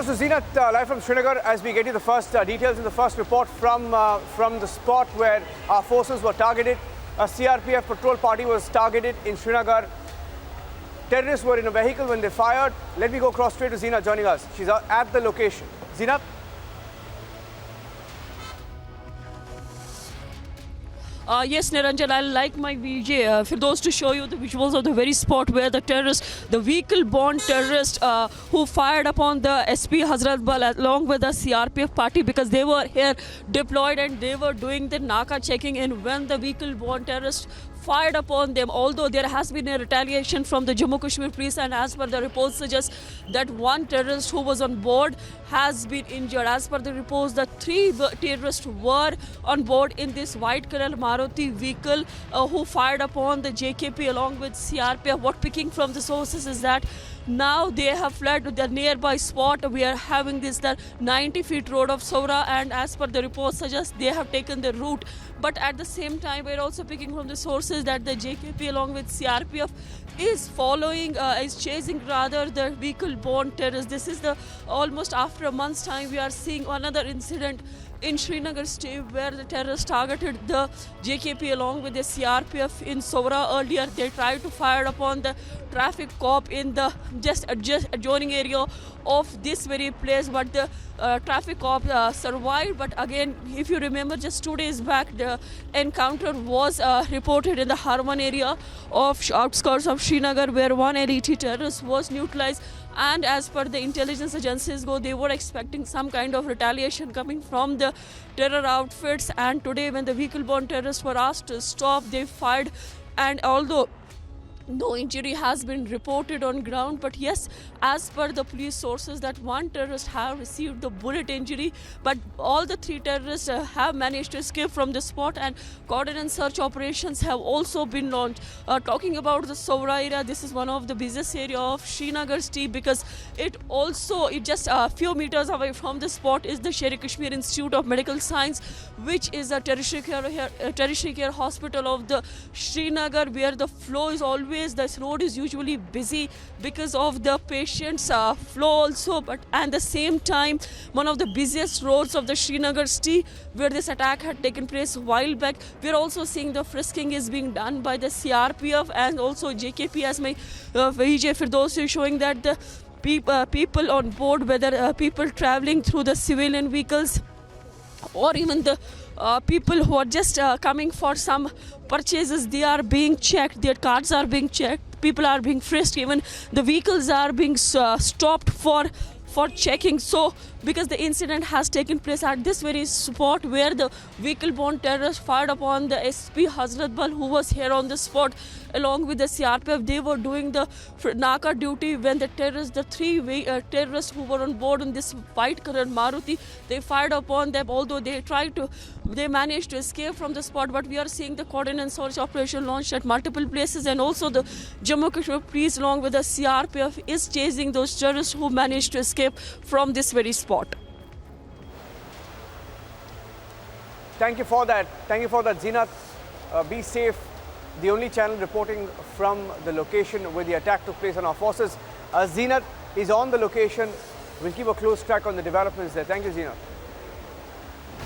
to Zeenat, live from Srinagar, as we get you the first details in the first report from the spot where our forces were targeted. A CRPF patrol party was targeted in Srinagar. Terrorists were in a vehicle when they fired. Let me go across straight to Zeenat joining us. She's at the location. Zeenat? Yes, Niranjan, I'll like my VJ for those to show you the visuals of the very spot where the terrorist, the vehicle-borne terrorist who fired upon the SP Hazrat Bal along with the CRPF party, because they were here deployed and they were doing the Naka checking in when the vehicle-borne terrorist fired upon them, although there has been a retaliation from the Jammu Kashmir police, and as per the reports suggest that one terrorist who was on board has been injured. As per the reports, the three terrorists were on board in this white color Maruti vehicle who fired upon the JKP along with CRPF. What picking from the sources is that now they have fled to the nearby spot. We are having this the 90 feet road of Saura, and as per the reports suggest they have taken the route. But at the same time, we're also picking from the sources that the JKP along with CRPF is chasing rather the vehicle-borne terrorists. This is the almost after a month's time we are seeing another incident in Srinagar state where the terrorists targeted the JKP along with the CRPF in Saura. Earlier they tried to fire upon the traffic cop in the just adjoining area of this very place, but the traffic cop survived. But again, if you remember, just 2 days back the encounter was reported in the Harman area of outskirts of Srinagar where one LET terrorist was neutralized. And as per the intelligence agencies they were expecting some kind of retaliation coming from the terror outfits. And today when the vehicle-borne terrorists were asked to stop, they fired. And although no injury has been reported on ground, but yes, as per the police sources, that one terrorist have received the bullet injury, but all the three terrorists have managed to escape from the spot, and coordinated search operations have also been launched. Talking about the Saura area, this is one of the busiest area of Srinagar city, because it just a few meters away from the spot is the Sher-e-Kashmir Institute of Medical Science, which is a tertiary care hospital of the Srinagar, where the flow is always, this road is usually busy because of the patients flow also, but at the same time one of the busiest roads of the Srinagar city where this attack had taken place a while back. We are also seeing the frisking is being done by the CRPF and also JKP, as my VJ Firdausi is showing that the people on board, whether people traveling through the civilian vehicles or even the people who are just coming for some purchases, they are being checked, their cards are being checked, people are being frisked, even the vehicles are being stopped for checking. So because the incident has taken place at this very spot where the vehicle-borne terrorists fired upon the SP Hazrat Bal who was here on the spot along with the CRPF. They were doing the Naka duty when the three terrorists who were on board in this white colored Maruti, they fired upon them, although they managed to escape from the spot. But we are seeing the coordinated search operation launched at multiple places, and also the Jammu Kashmir police along with the CRPF is chasing those terrorists who managed to escape from this very spot. Thank you for that. Thank you for that, Zeenat. Be safe. The only channel reporting from the location where the attack took place on our forces. Zeenat is on the location. We'll keep a close track on the developments there. Thank you, Zeenat.